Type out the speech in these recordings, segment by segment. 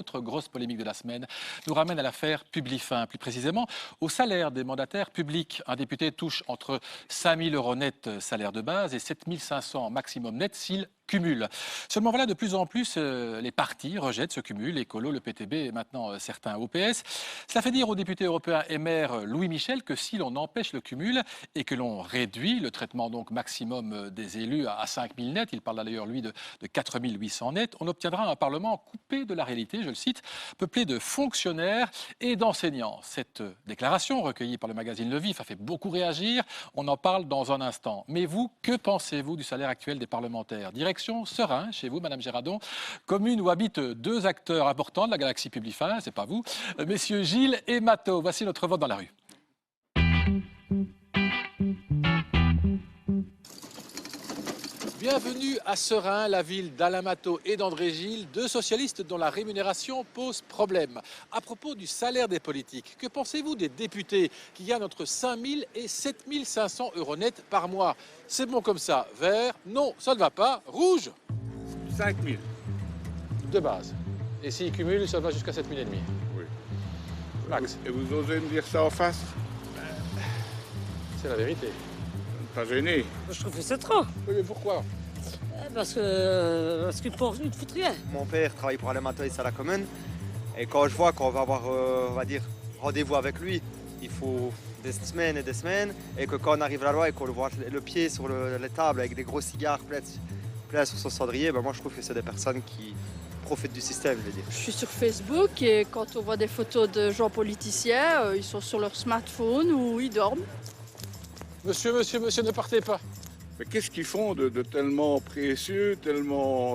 Autre grosse polémique de la semaine nous ramène à l'affaire Publifin, plus précisément au salaire des mandataires publics. Un député touche entre 5 000 € net salaire de base et 7 500 maximum net s'il cumule. Seulement voilà, de plus en plus, les partis rejettent ce cumul, l'écolo, le PTB et maintenant certains OPS. Cela fait dire au député européen et maire Louis Michel que si l'on empêche le cumul et que l'on réduit le traitement donc maximum des élus à 5 000 net, il parle d'ailleurs lui de 4 800 net, on obtiendra un Parlement coupé de la réalité, je le cite, peuplé de fonctionnaires et d'enseignants. Cette déclaration recueillie par le magazine Le Vif a fait beaucoup réagir, on en parle dans un instant. Mais vous, que pensez-vous du salaire actuel des parlementaires? Direction Serein, chez vous, Madame Gérardon, commune où habitent deux acteurs importants de la galaxie Publifin, c'est pas vous, messieurs Gilles et Matteau. Voici notre vote dans la rue. Bienvenue à Serein, la ville d'Alain Matteau et d'André Gilles, deux socialistes dont la rémunération pose problème. À propos du salaire des politiques, que pensez-vous des députés qui gagnent entre 5 000 et 7 500 € net par mois? C'est bon comme ça. Vert, non, ça ne va pas. Rouge, 5 000. de base. Et s'ils cumulent, ça va jusqu'à 7 500 €. Oui. Max, Et vous osez me dire ça en face? c'est la vérité. Pas gêné. Je trouve que c'est trop. Oui, mais pourquoi? Parce qu'ils ne foutent rien. Mon père travaille pour Alain Matteau et à la commune. Et quand je vois qu'on va avoir, on va dire, rendez-vous avec lui, il faut des semaines et des semaines. Et que quand on arrive là-bas et qu'on le voit le pied sur les tables avec des gros cigares pleins sur son cendrier, ben moi je trouve que c'est des personnes qui profitent du système, je veux dire. Je suis sur Facebook et quand on voit des photos de gens politiciens, ils sont sur leur smartphone ou ils dorment. Monsieur, ne partez pas. Mais qu'est-ce qu'ils font de tellement précieux, tellement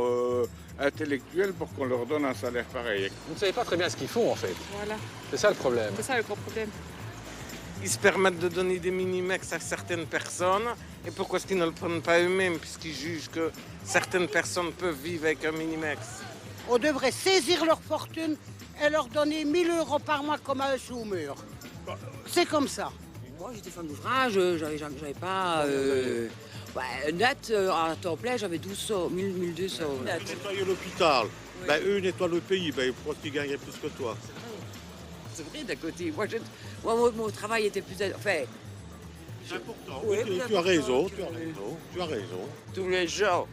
intellectuel pour qu'on leur donne un salaire pareil? Vous ne savez pas très bien ce qu'ils font en fait. Voilà, C'est ça le problème. c'est ça le gros problème. Ils se permettent de donner des minimex à certaines personnes. Et pourquoi est-ce qu'ils ne le prennent pas eux-mêmes, puisqu'ils jugent que certaines personnes peuvent vivre avec un minimex? On devrait saisir leur fortune et leur donner 1 000 € par mois comme à un sous-mur. C'est comme ça. Moi, j'étais femme d'ouvrage, j'avais pas... net, à temps plein, j'avais 1200, 1200 net. Nettoyer l'hôpital, ben, eux nettoient le pays, ben, pourquoi ils gagneraient plus que toi? C'est vrai, d'un côté. Moi, mon travail était plus... Enfin, C'est important. Oui, Tu as raison, tu as raison. Tous les gens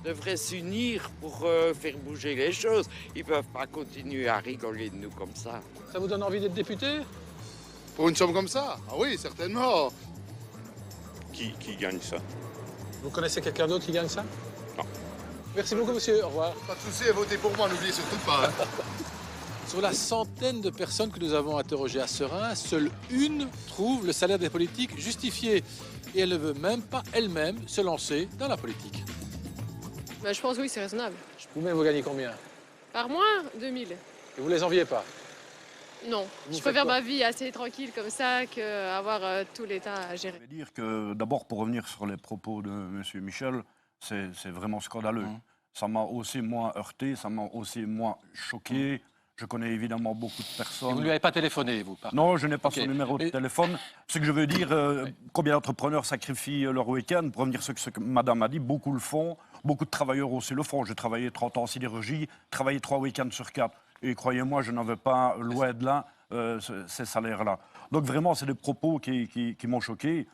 devraient s'unir pour faire bouger les choses. Ils ne peuvent pas continuer à rigoler de nous comme ça. Ça vous donne envie d'être député? Pour une somme comme ça? Ah oui, certainement. Qui gagne ça? Vous connaissez quelqu'un d'autre qui gagne ça? Non. Merci beaucoup, monsieur. Au revoir. Pas de souci, votez pour moi, n'oubliez surtout pas. Sur la centaine de personnes que nous avons interrogées à Serein, seule une trouve le salaire des politiques justifié. Et elle ne veut même pas elle-même se lancer dans la politique. Bah, je pense oui, c'est raisonnable. Vous-même, vous gagnez combien? Par mois, 2000. Et vous les enviez pas? Non, Vous je préfère faites quoi? ma vie assez tranquille comme ça qu'avoir tout l'État à gérer. Je vais dire que d'abord, pour revenir sur les propos de M. Michel, c'est vraiment scandaleux. Ça m'a aussi moins heurté, ça m'a aussi moins choqué. Je connais évidemment beaucoup de Et personnes. vous ne lui avez pas téléphoné, vous? Non, je n'ai pas Ok. son numéro de Mais- téléphone. Ce que je veux dire, combien d'entrepreneurs sacrifient leur week-end pour revenir sur ce que Madame a dit, beaucoup le font, beaucoup de travailleurs aussi le font. J'ai travaillé 30 ans en sidérurgie, travaillé 3 week-ends sur 4. Et croyez-moi, je n'avais pas, loin de là, ces salaires-là. Donc vraiment, c'est des propos qui m'ont choqué.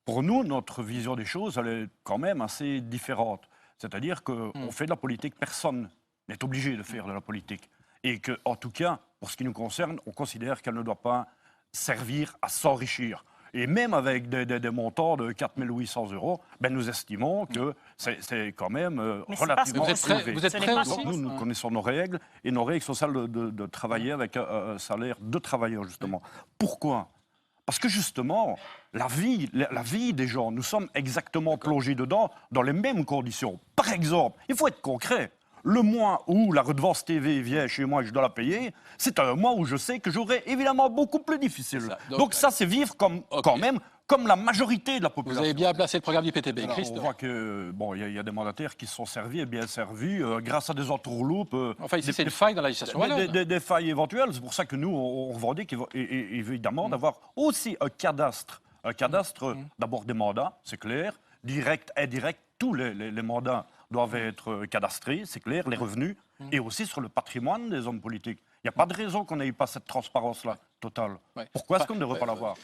Pour nous, notre vision des choses, elle est quand même assez différente. C'est-à-dire qu'on fait de la politique, personne n'est obligé de faire de la politique. Et qu'en tout cas, pour ce qui nous concerne, on considère qu'elle ne doit pas servir à s'enrichir. Et même avec des montants de 4 800 €, ben nous estimons que c'est quand même relativement Vous êtes prêts? élevé. Vous êtes prêts aussi? Nous connaissons nos règles, et nos règles sont celles de travailler avec un salaire de travailleur, justement. Pourquoi? Parce que justement, la vie des gens, nous sommes exactement plongés dedans, dans les mêmes conditions. Par exemple, il faut être concret. Le mois où la redevance TV vient chez moi et je dois la payer, c'est un mois où je sais que j'aurai évidemment beaucoup plus difficile. Donc ça, c'est vivre quand même comme la majorité de la population. Vous avez bien placé le programme du PTB. Alors, Christ, on voit que bon, il y a des mandataires qui se sont servis et bien servis grâce à des entourloupes. enfin, ici, c'est une faille dans la législation. Voilà. Des failles éventuelles. C'est pour ça que nous, on revendique évidemment d'avoir aussi un cadastre. Un cadastre, d'abord des mandats, c'est clair. Direct, indirect, tous les mandats doivent être cadastrés, c'est clair, les revenus. et aussi sur le patrimoine des hommes politiques. Il n'y a pas de raison qu'on n'ait pas cette transparence-là totale. Ouais. Pourquoi est-ce Enfin, qu'on ne devrait pas l'avoir?